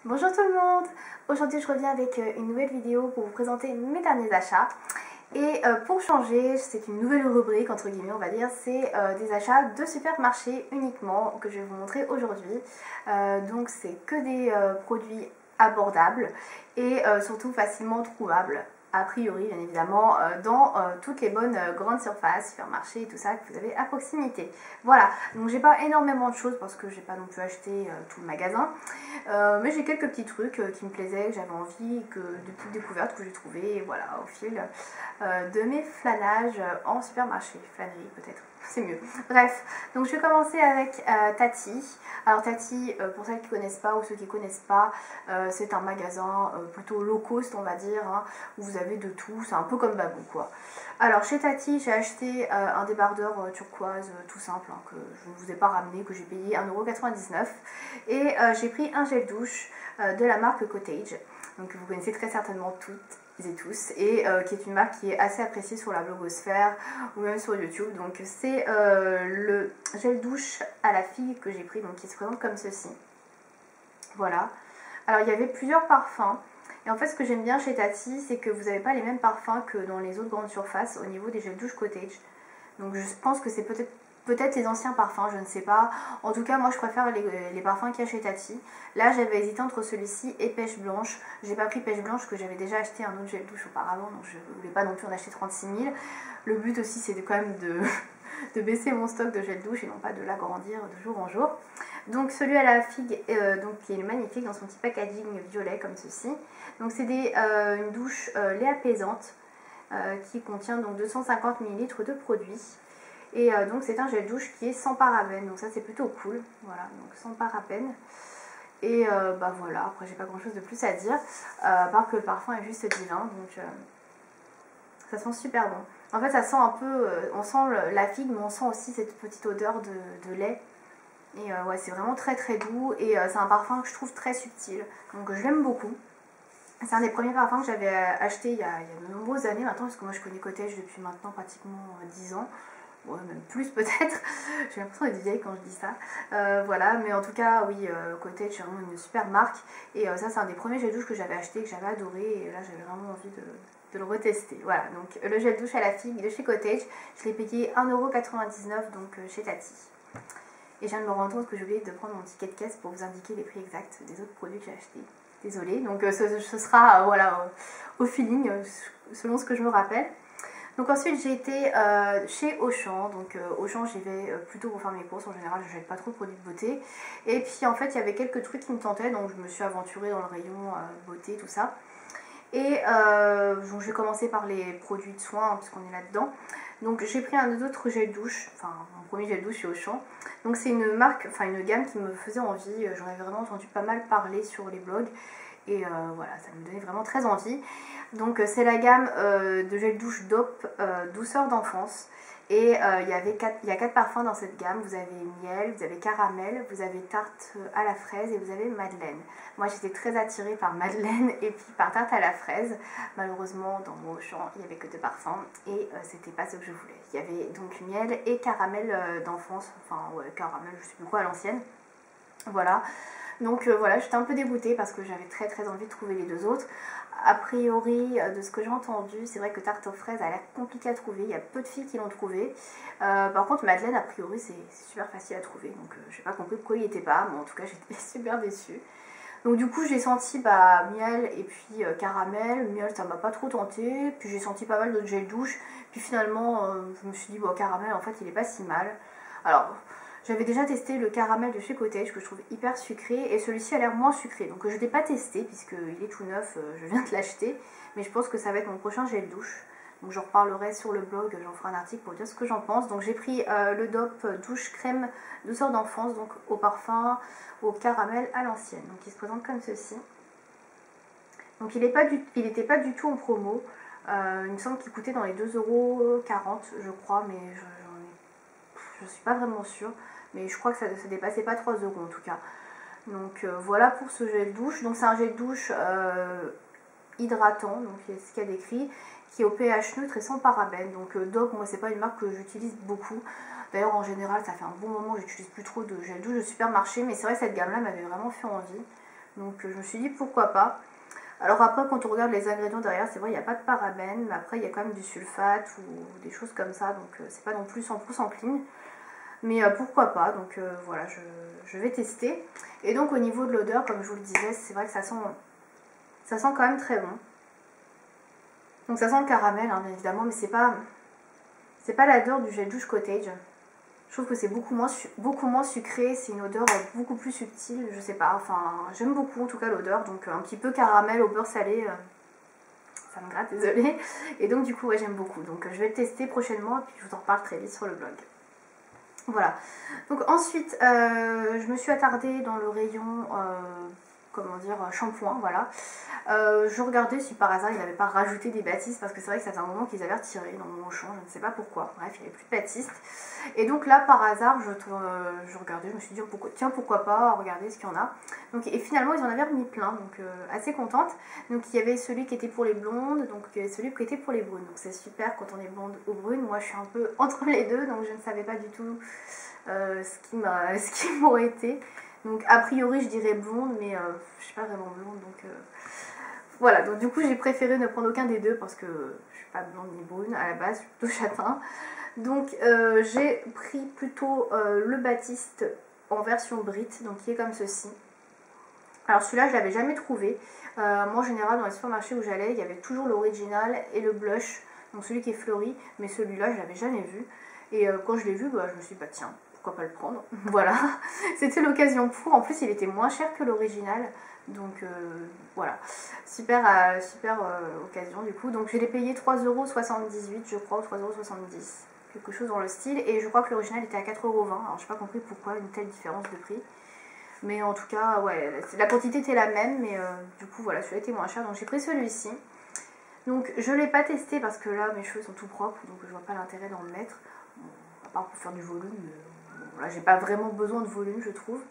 Bonjour tout le monde. Aujourd'hui je reviens avec une nouvelle vidéo pour vous présenter mes derniers achats. Et pour changer, c'est une nouvelle rubrique entre guillemets on va dire, c'est des achats de supermarché uniquement que je vais vous montrer aujourd'hui. Donc c'est que des produits abordables et surtout facilement trouvables. A priori bien évidemment dans toutes les bonnes grandes surfaces, supermarchés et tout ça que vous avez à proximité. Voilà, donc j'ai pas énormément de choses parce que j'ai pas non plus acheté tout le magasin, mais j'ai quelques petits trucs qui me plaisaient, que j'avais envie, de petites découvertes que j'ai trouvées, voilà, au fil de mes flânages en supermarché, flânerie peut-être, c'est mieux. Bref, donc je vais commencer avec Tati. Alors Tati, pour celles qui ne connaissent pas ou ceux qui ne connaissent pas, c'est un magasin plutôt low cost on va dire, hein, où vous avez de tout, c'est un peu comme Babou quoi. Alors chez Tati, j'ai acheté un débardeur turquoise tout simple, hein, que je ne vous ai pas ramené, que j'ai payé 1,99 € et j'ai pris un gel douche de la marque Cottage, donc vous connaissez très certainement toutes et tous, et qui est une marque qui est assez appréciée sur la blogosphère ou même sur YouTube. Donc c'est le gel douche à la figue que j'ai pris, donc qui se présente comme ceci. Voilà. Alors il y avait plusieurs parfums. Et en fait, ce que j'aime bien chez Tati, c'est que vous n'avez pas les mêmes parfums que dans les autres grandes surfaces au niveau des gels douche Cottage. Donc je pense que c'est peut-être les anciens parfums, je ne sais pas. En tout cas, moi je préfère les parfums qu'il y a chez Tati. Là, j'avais hésité entre celui-ci et Pêche Blanche. J'ai pas pris Pêche Blanche, que j'avais déjà acheté un autre gel douche auparavant, donc je ne voulais pas non plus en acheter 36 000. Le but aussi, c'est quand même de baisser mon stock de gel douche et non pas de l'agrandir de jour en jour. Donc celui à la figue, donc, qui est magnifique dans son petit packaging violet comme ceci. Donc c'est une douche lait apaisante qui contient donc 250 ml de produit. Et donc c'est un gel douche qui est sans parabènes, donc ça c'est plutôt cool. Voilà, donc sans parabènes. Et bah voilà, après j'ai pas grand chose de plus à dire, à part que le parfum est juste divin, donc ça sent super bon. En fait ça sent un peu, on sent la figue, mais on sent aussi cette petite odeur de lait. Et ouais, c'est vraiment très très doux et c'est un parfum que je trouve très subtil, donc je l'aime beaucoup. C'est un des premiers parfums que j'avais acheté il y a de nombreuses années maintenant, parce que moi je connais Cottage depuis maintenant pratiquement 10 ans. Ouais, même plus peut-être, j'ai l'impression d'être vieille quand je dis ça. Voilà, mais en tout cas, oui, Cottage c'est vraiment une super marque. Et ça, c'est un des premiers gel douche que j'avais acheté, que j'avais adoré. Et là, j'avais vraiment envie de le retester. Voilà, donc le gel douche à la figue de chez Cottage, je l'ai payé 1,99 € donc chez Tati. Et je viens de me rendre compte que j'ai oublié de prendre mon ticket de caisse pour vous indiquer les prix exacts des autres produits que j'ai achetés. Désolée, donc ce sera voilà, au feeling, selon ce que je me rappelle. Donc ensuite j'ai été chez Auchan, donc Auchan j'y vais plutôt pour faire mes courses, en général je n'achète pas trop de produits de beauté. Et puis en fait il y avait quelques trucs qui me tentaient, donc je me suis aventurée dans le rayon beauté, tout ça. Et donc j'ai commencé par les produits de soins, hein, puisqu'on est là-dedans. Donc j'ai pris un autre gel douche, enfin mon premier gel douche chez Auchan. Donc c'est une marque, enfin une gamme qui me faisait envie, j'en avais vraiment entendu pas mal parler sur les blogs. Et voilà, ça me donnait vraiment très envie. Donc c'est la gamme de gel douche DOP douceur d'enfance. Et il y a 4 parfums dans cette gamme. Vous avez miel, vous avez caramel, vous avez tarte à la fraise et vous avez madeleine. Moi j'étais très attirée par madeleine et puis par tarte à la fraise. Malheureusement dans mon Auchan il n'y avait que 2 parfums et c'était pas ce que je voulais. Il y avait donc miel et caramel d'enfance, enfin ouais, caramel je sais plus quoi à l'ancienne. Voilà. Donc voilà, j'étais un peu dégoûtée parce que j'avais très très envie de trouver les deux autres. A priori, de ce que j'ai entendu, c'est vrai que tarte aux fraises a l'air compliqué à trouver. Il y a peu de filles qui l'ont trouvé. Par contre, madeleine, a priori, c'est super facile à trouver. Donc j'ai pas compris pourquoi il n'y était pas. Mais en tout cas, j'étais super déçue. Donc du coup, j'ai senti miel et puis caramel. Miel, ça m'a pas trop tenté. Puis j'ai senti pas mal d'autres gel douche. Puis finalement, je me suis dit, bon, caramel, en fait, il est pas si mal. Alors... J'avais déjà testé le caramel de chez Cottage que je trouve hyper sucré et celui-ci a l'air moins sucré. Donc je ne l'ai pas testé puisqu'il est tout neuf, je viens de l'acheter. Mais je pense que ça va être mon prochain gel douche. Donc j'en reparlerai sur le blog, j'en ferai un article pour dire ce que j'en pense. Donc j'ai pris le DOP douche crème douceur d'enfance, donc au parfum, au caramel à l'ancienne. Donc il se présente comme ceci. Donc il n'était pas du tout en promo. Il me semble qu'il coûtait dans les 2,40 € je crois, mais je ne suis pas vraiment sûre. Mais je crois que ça ne dépassait pas 3 € en tout cas. Donc voilà pour ce gel douche. Donc c'est un gel douche hydratant, donc c'est ce qu'il y a décrit, qui est au pH neutre et sans parabènes. Donc DOP, moi c'est pas une marque que j'utilise beaucoup. D'ailleurs en général ça fait un bon moment que j'utilise plus trop de gel douche de supermarché. Mais c'est vrai que cette gamme là m'avait vraiment fait envie. Donc je me suis dit pourquoi pas. Alors après, quand on regarde les ingrédients derrière, c'est vrai, il n'y a pas de parabènes, mais après il y a quand même du sulfate ou des choses comme ça, donc c'est pas non plus 100% clean. Mais pourquoi pas, donc voilà, je vais tester. Et donc au niveau de l'odeur, comme je vous le disais, c'est vrai que ça sent quand même très bon. Donc ça sent le caramel, hein, bien évidemment, mais c'est pas l'odeur du gel douche cottage. Je trouve que c'est beaucoup moins sucré, c'est une odeur beaucoup plus subtile, je sais pas, enfin j'aime beaucoup en tout cas l'odeur, donc un petit peu caramel au beurre salé, ça me gratte, désolée. Et donc du coup ouais, j'aime beaucoup, donc je vais le tester prochainement et puis je vous en reparle très vite sur le blog. Voilà, donc ensuite je me suis attardée dans le rayon, comment dire, shampoing, voilà. Je regardais si par hasard ils n'avaient pas rajouté des Batiste, parce que c'est vrai que ça fait un moment qu'ils avaient retiré dans mon champ, je ne sais pas pourquoi, bref il n'y avait plus de Batiste. Et donc là par hasard je regardais, je me suis dit tiens pourquoi pas regarder ce qu'il y en a. Donc, et finalement ils en avaient remis plein, donc assez contente. Donc il y avait celui qui était pour les blondes, donc celui qui était pour les brunes, donc c'est super quand on est blonde ou brune. Moi je suis un peu entre les deux, donc je ne savais pas du tout ce qui m'aurait été. Donc a priori je dirais blonde, mais je suis pas vraiment blonde, donc voilà. Donc du coup j'ai préféré ne prendre aucun des deux parce que je suis pas blonde ni brune à la base, je suis plutôt châtain. Donc j'ai pris plutôt le Batiste en version Brit, donc qui est comme ceci. Alors celui-là je l'avais jamais trouvé. Moi en général dans les supermarchés où j'allais il y avait toujours l'original et le blush, donc celui qui est fleuri, mais celui-là je l'avais jamais vu. Et quand je l'ai vu, bah, je me suis dit bah tiens, pourquoi pas le prendre. Voilà, c'était l'occasion pour. En plus il était moins cher que l'original, donc voilà, super occasion du coup. Donc je l'ai payé 3,78 € je crois, ou 3,70 €, quelque chose dans le style. Et je crois que l'original était à 4,20 €, alors je n'ai pas compris pourquoi une telle différence de prix. Mais en tout cas, ouais, la quantité était la même, mais du coup voilà, celui-là était moins cher, donc j'ai pris celui-ci. Donc je ne l'ai pas testé parce que là mes cheveux sont tout propres, donc je vois pas l'intérêt d'en mettre. À part pour faire du volume, voilà, j'ai pas vraiment besoin de volume je trouve.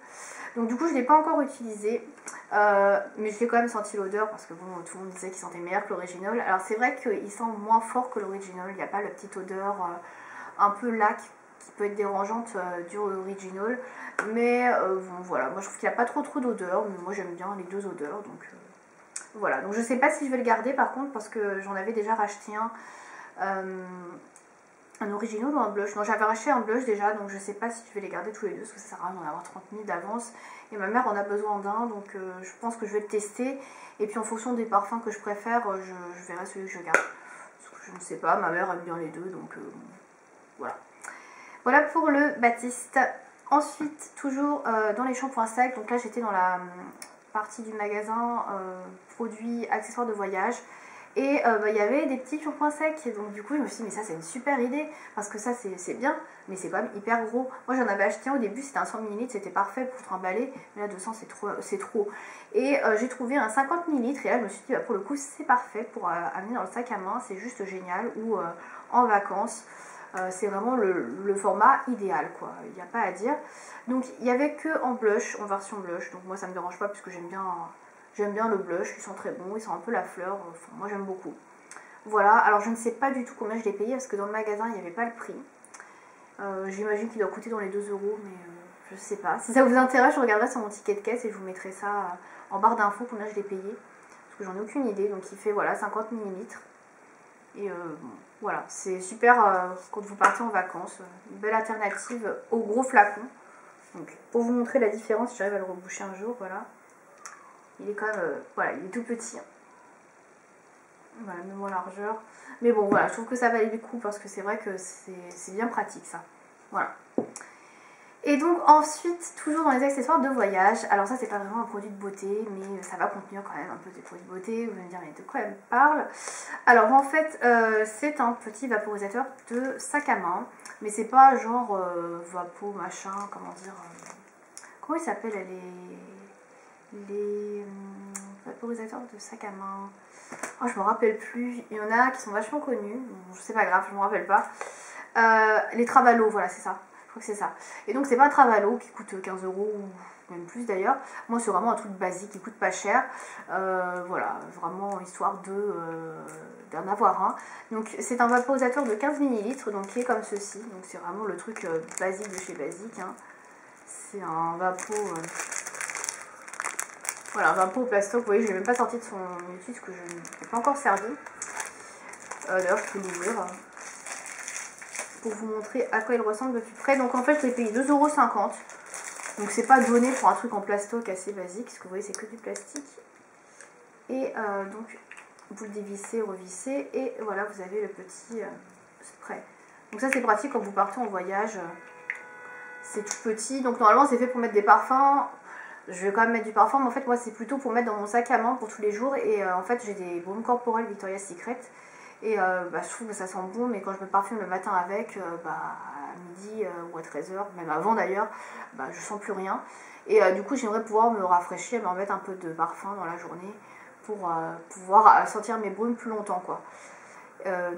Donc du coup je ne l'ai pas encore utilisé, mais j'ai quand même senti l'odeur parce que bon, tout le monde disait qu'il sentait meilleur que l'original. Alors c'est vrai qu'il sent moins fort que l'original, il n'y a pas la petite odeur un peu lac qui peut être dérangeante du original. Mais bon voilà, moi je trouve qu'il n'y a pas trop d'odeur, mais moi j'aime bien les deux odeurs, donc voilà. Donc je sais pas si je vais le garder par contre parce que j'en avais déjà racheté un original ou un blush. Non, j'avais racheté un blush déjà, donc je sais pas si je vais les garder tous les deux parce que ça sert à rien d'en avoir 30 000 d'avance. Et ma mère en a besoin d'un, donc je pense que je vais le tester. Et puis en fonction des parfums que je préfère, je verrai celui que je garde. Parce que je ne sais pas, ma mère aime bien les deux, donc voilà. Voilà pour le Batiste. Ensuite, toujours dans les shampoings secs, donc là j'étais dans la partie du magasin produits accessoires de voyage. Et il y avait des petits shampoings secs, donc du coup je me suis dit mais ça c'est une super idée, parce que ça c'est bien, mais c'est quand même hyper gros. Moi j'en avais acheté un au début, c'était un 100 ml, c'était parfait pour trimballer, mais là 200 c'est trop. Et j'ai trouvé un 50 ml, et là je me suis dit bah, pour le coup c'est parfait pour amener dans le sac à main, c'est juste génial, ou en vacances. C'est vraiment le format idéal quoi, il n'y a pas à dire. Donc il n'y avait que en blush, en version blush, donc moi ça me dérange pas puisque j'aime bien le blush, ils sont très bons, ils sont un peu la fleur, enfin, moi j'aime beaucoup. Voilà, alors je ne sais pas du tout combien je l'ai payé parce que dans le magasin il n'y avait pas le prix. J'imagine qu'il doit coûter dans les 2 €, mais je sais pas. Si ça vous intéresse, je regarderai sur mon ticket de caisse et je vous mettrai ça en barre d'infos combien je l'ai payé. Parce que j'en ai aucune idée, donc il fait voilà 50 ml. Et bon, voilà, c'est super quand vous partez en vacances, une belle alternative au gros flacon. Donc pour vous montrer la différence, si j'arrive à le reboucher un jour, voilà. Il est quand même, voilà, il est tout petit. Hein. Voilà, même en largeur. Mais bon, voilà, je trouve que ça valait le coup parce que c'est vrai que c'est bien pratique ça. Voilà. Et donc ensuite, toujours dans les accessoires de voyage, alors ça c'est pas vraiment un produit de beauté, mais ça va contenir quand même un peu des produits de beauté, vous allez me dire mais de quoi elle me parle. Alors en fait, c'est un petit vaporisateur de sac à main, mais c'est pas genre vapo machin, comment dire, comment il s'appelle les vaporisateurs de sac à main. Oh, je me rappelle plus, il y en a qui sont vachement connus, bon, c'est pas grave, je me rappelle pas. Les Travalo, voilà c'est ça. Je crois que c'est ça. Et donc c'est pas un Travalo qui coûte 15 € ou même plus d'ailleurs. Moi c'est vraiment un truc basique qui coûte pas cher. Voilà, vraiment histoire d'en avoir un. Donc c'est un vaporisateur de 15 ml, donc qui est comme ceci. Donc c'est vraiment le truc basique de chez Basique. Hein. C'est un vapo Voilà, un pot au plastoc, vous voyez, je ne l'ai même pas sorti de son étui parce que je ne l'ai pas encore servi. D'ailleurs, je peux l'ouvrir pour vous montrer à quoi il ressemble de plus près. Donc en fait, je l'ai payé 2,50 €. Donc c'est pas donné pour un truc en plastoc assez basique, parce que vous voyez, c'est que du plastique. Et donc, vous le dévissez, revissez, et voilà, vous avez le petit spray. Donc ça, c'est pratique quand vous partez en voyage. C'est tout petit, donc normalement, c'est fait pour mettre des parfums. Je vais quand même mettre du parfum, mais en fait, moi, c'est plutôt pour mettre dans mon sac à main pour tous les jours. Et en fait, j'ai des baumes corporels Victoria's Secret. Et je trouve que ça sent bon, mais quand je me parfume le matin avec, à midi ou à 13 h, même avant d'ailleurs, je sens plus rien. Et du coup, j'aimerais pouvoir me rafraîchir, me remettre un peu de parfum dans la journée pour pouvoir sentir mes brumes plus longtemps, quoi.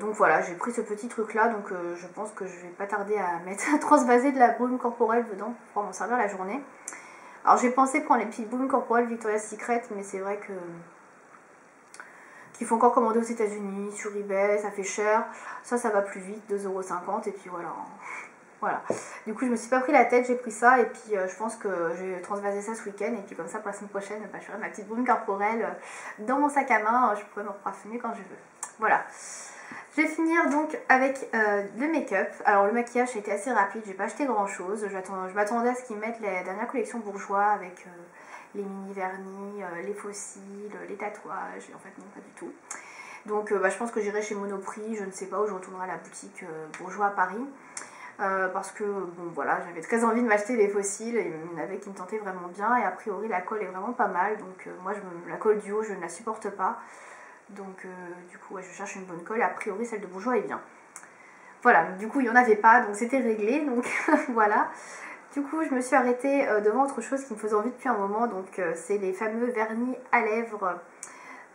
Donc voilà, j'ai pris ce petit truc là, donc je pense que je vais pas tarder à mettre à transvaser de la brume corporelle dedans pour pouvoir m'en servir la journée. Alors j'ai pensé prendre les petites brumes corporelles Victoria's Secret, mais c'est vrai que qu'il faut encore commander aux États-Unis, sur eBay, ça fait cher. Ça va plus vite, 2,50 €, et puis voilà. Voilà. Du coup, je me suis pas pris la tête, j'ai pris ça, et puis je pense que je vais transvaser ça ce week-end, et puis comme ça, pour la semaine prochaine, je ferai ma petite brume corporelle dans mon sac à main, je pourrai me parfumer quand je veux. Voilà. Je vais finir donc avec le make-up. Alors le maquillage a été assez rapide, j'ai pas acheté grand chose. Je m'attendais à ce qu'ils mettent la dernière collection bourgeois avec les mini vernis, les fossiles, les tatouages, et en fait non, pas du tout. Donc je pense que j'irai chez Monoprix, je ne sais pas, où je retournerai à la boutique bourgeois à Paris. Parce que bon voilà, j'avais très envie de m'acheter les fossiles, et il y en avait qui me tentaient vraiment bien, et a priori la colle est vraiment pas mal, donc moi la colle du haut je ne la supporte pas. Donc du coup ouais, je cherche une bonne colle, et a priori celle de bourgeois est bien. Voilà, du coup il n'y en avait pas, donc c'était réglé, donc voilà. Du coup je me suis arrêtée devant autre chose qui me faisait envie depuis un moment, donc c'est les fameux vernis à lèvres,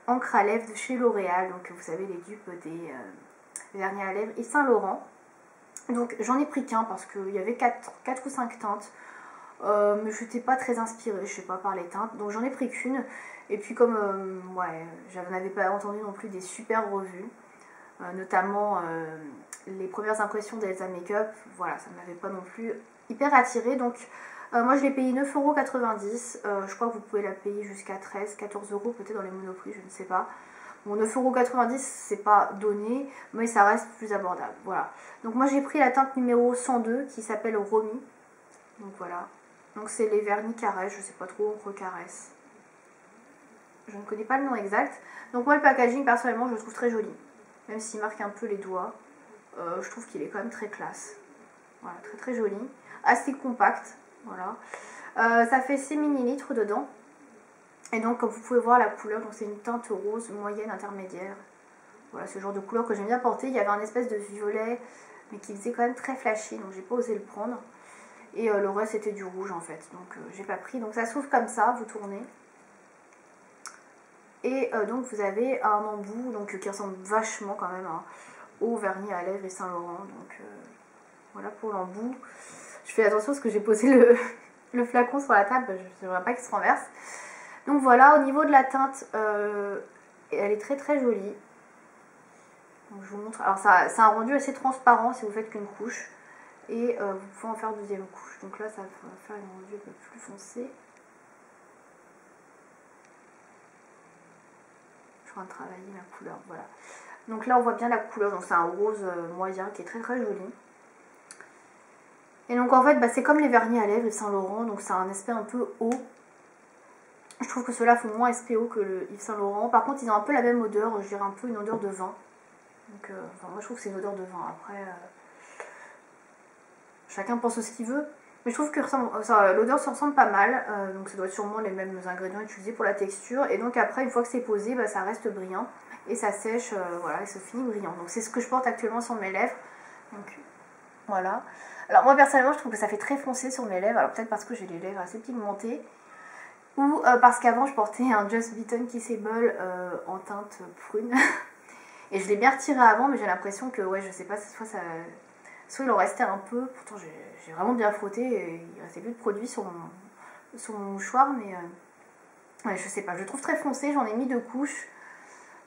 encre à lèvres de chez L'Oréal. Donc vous savez, les dupes des vernis à lèvres Yves Saint Laurent. Donc j'en ai pris qu'un parce qu'il y avait 4 ou 5 teintes, mais je n'étais pas très inspirée, je sais pas, par les teintes, donc j'en ai pris qu'une. Et puis comme ouais, je n'avais pas entendu non plus des super revues, notamment les premières impressions d'Elsa Makeup, voilà, ça ne m'avait pas non plus hyper attirée. Donc moi je l'ai payé 9,90 €, je crois que vous pouvez la payer jusqu'à 13, 14 € peut-être dans les Monoprix, je ne sais pas. Bon, 9,90 € c'est pas donné, mais ça reste plus abordable, voilà. Donc moi j'ai pris la teinte numéro 102 qui s'appelle Romy, donc voilà. Donc c'est les vernis caresse, je sais pas trop, encre caresse. Je ne connais pas le nom exact. Donc moi le packaging personnellement je le trouve très joli. Même s'il marque un peu les doigts. Je trouve qu'il est quand même très classe. Voilà, très très joli. Assez compact. Voilà. Ça fait 6 ml dedans. Et donc comme vous pouvez voir la couleur, donc c'est une teinte rose moyenne intermédiaire. Voilà, c'est le genre de couleur que j'aime bien porter. Il y avait un espèce de violet, mais qui faisait quand même très flashy, donc j'ai pas osé le prendre. Et le reste c'était du rouge en fait, donc j'ai pas pris. Donc ça s'ouvre comme ça, vous tournez. Et donc vous avez un embout donc, qui ressemble vachement quand même au vernis à lèvres et Saint Laurent. Donc voilà pour l'embout. Je fais attention parce que j'ai posé le flacon sur la table, je ne voudrais pas qu'il se renverse. Donc voilà, au niveau de la teinte, elle est très très jolie. Donc je vous montre. Alors c'est un rendu assez transparent si vous faites qu'une couche. Et vous pouvez en faire une deuxième couche. Donc là ça va faire une rendu un peu plus foncé. De travailler la couleur, voilà. Donc là on voit bien la couleur, donc c'est un rose moyen qui est très très joli. Et donc en fait c'est comme les vernis à lèvres Yves Saint Laurent, donc c'est un aspect un peu haut. Je trouve que ceux-là font moins SPO que le Yves Saint Laurent. Par contre ils ont un peu la même odeur, je dirais un peu une odeur de vin. Donc enfin, moi je trouve que c'est une odeur de vin. Après chacun pense ce qu'il veut. Mais je trouve que l'odeur se ressemble pas mal, donc ça doit être sûrement les mêmes ingrédients utilisés pour la texture. Et donc après, une fois que c'est posé, ça reste brillant et ça sèche, voilà, et ça finit brillant. Donc c'est ce que je porte actuellement sur mes lèvres. Donc voilà. Alors moi personnellement, je trouve que ça fait très foncé sur mes lèvres. Alors peut-être parce que j'ai les lèvres assez pigmentées, ou parce qu'avant je portais un Just Beaten Kissable en teinte prune. Et je l'ai bien retiré avant, mais j'ai l'impression que, ouais, je sais pas, soit il en restait un peu, pourtant j'ai vraiment bien frotté, et il restait plus de produit sur mon mouchoir, mais ouais, je sais pas, je le trouve très foncé, j'en ai mis 2 couches,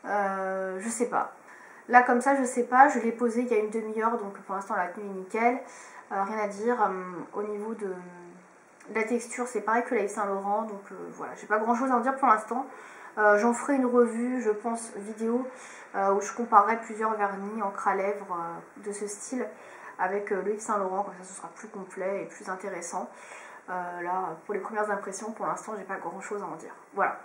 je sais pas. Là comme ça je sais pas, je l'ai posé il y a une demi-heure, donc pour l'instant la tenue est nickel, rien à dire. Au niveau La texture c'est pareil que la Yves Saint Laurent, donc voilà, j'ai pas grand chose à en dire pour l'instant. J'en ferai une revue, je pense, vidéo, où je comparerai plusieurs vernis encre à lèvres de ce style avec le Yves Saint Laurent, comme ça ce sera plus complet et plus intéressant. Là, pour les premières impressions, pour l'instant, j'ai pas grand chose à en dire. Voilà.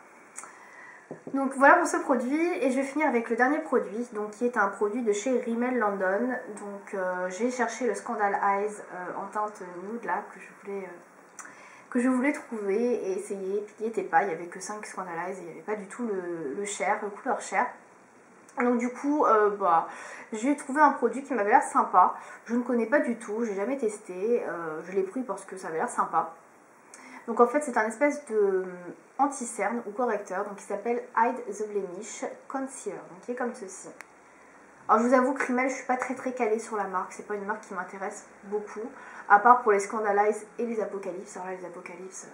Donc voilà pour ce produit, et je vais finir avec le dernier produit, donc qui est un produit de chez Rimmel London. Donc j'ai cherché le Scandal Eyes en teinte nude là que je voulais trouver et essayer, puis il n'y était pas, il n'y avait que 5 Scandal Eyes et il n'y avait pas du tout le couleur chair. Donc du coup, j'ai trouvé un produit qui m'avait l'air sympa. Je ne connais pas du tout, j'ai jamais testé, je l'ai pris parce que ça avait l'air sympa. Donc en fait c'est un espèce de anti-cerne ou correcteur, donc qui s'appelle Hide the Blemish Concealer, donc qui est comme ceci. Alors je vous avoue que Rimmel, je suis pas très calée sur la marque, c'est pas une marque qui m'intéresse beaucoup, à part pour les Scandal Eyes et les Apocalypse. Alors là les Apocalypse,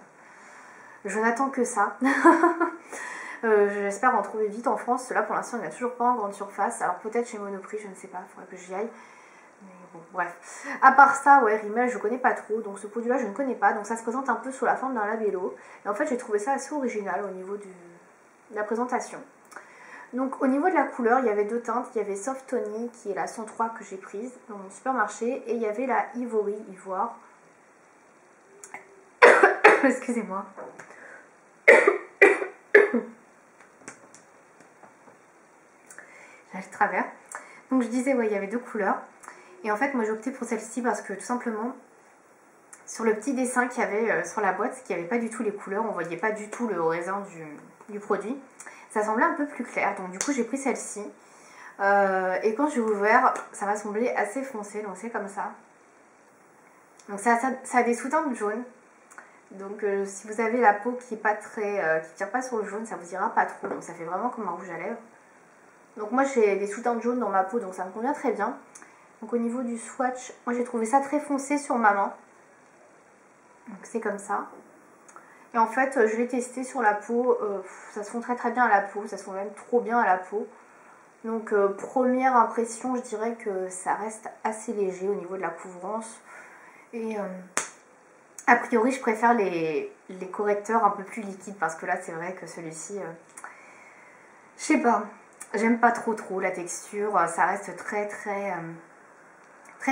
je n'attends que ça. J'espère en trouver vite en France, là pour l'instant il n'y en a toujours pas en grande surface, alors peut-être chez Monoprix, je ne sais pas, il faudrait que j'y aille. Mais bon, bref. À part ça, ouais, Rimmel, je connais pas trop, donc ce produit-là, je ne connais pas. Donc ça se présente un peu sous la forme d'un labello. Et en fait, j'ai trouvé ça assez original au niveau de la présentation. Donc au niveau de la couleur, il y avait deux teintes. Il y avait Soft Tony, qui est la 103 que j'ai prise dans mon supermarché. Et il y avait la Ivory, ivoire. Excusez-moi. J'ai le travers. Donc je disais, ouais, il y avait deux couleurs. Et en fait, moi j'ai opté pour celle-ci parce que tout simplement, sur le petit dessin qu'il y avait sur la boîte, qu'il n'y avait pas du tout les couleurs, on voyait pas du tout le raisin du produit. Ça semblait un peu plus clair, donc du coup j'ai pris celle-ci. Et quand j'ai ouvert, ça m'a semblé assez foncé, donc c'est comme ça. Donc ça a des sous-teintes jaunes. Donc si vous avez la peau qui est pas très, qui tire pas sur le jaune, ça vous ira pas trop. Donc ça fait vraiment comme un rouge à lèvres. Donc moi j'ai des sous-teintes jaunes dans ma peau, donc ça me convient très bien. Donc au niveau du swatch, moi j'ai trouvé ça très foncé sur ma main. Donc c'est comme ça. Et en fait je l'ai testé sur la peau, ça se fond très bien à la peau, ça se fond même trop bien à la peau. Donc première impression, je dirais que ça reste assez léger au niveau de la couvrance. Et a priori je préfère les correcteurs un peu plus liquides parce que là c'est vrai que celui-ci, je sais pas, j'aime pas trop la texture, ça reste très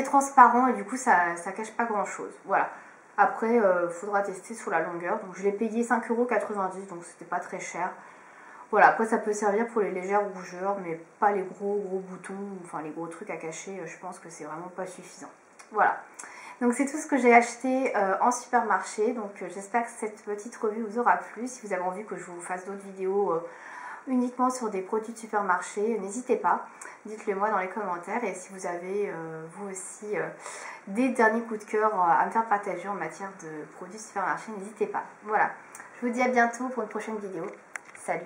transparent et du coup ça cache pas grand chose. Voilà. Après faudra tester sur la longueur. Donc je l'ai payé 5,90 €, donc c'était pas très cher. Voilà, après ça peut servir pour les légères rougeurs, mais pas les gros boutons, enfin les gros trucs à cacher, je pense que c'est vraiment pas suffisant. Voilà. Donc c'est tout ce que j'ai acheté en supermarché. Donc j'espère que cette petite revue vous aura plu. Si vous avez envie que je vous fasse d'autres vidéos uniquement sur des produits de supermarché, n'hésitez pas, dites-le moi dans les commentaires. Et si vous avez vous aussi des derniers coups de cœur à me faire partager en matière de produits de supermarché, n'hésitez pas. Voilà, je vous dis à bientôt pour une prochaine vidéo. Salut!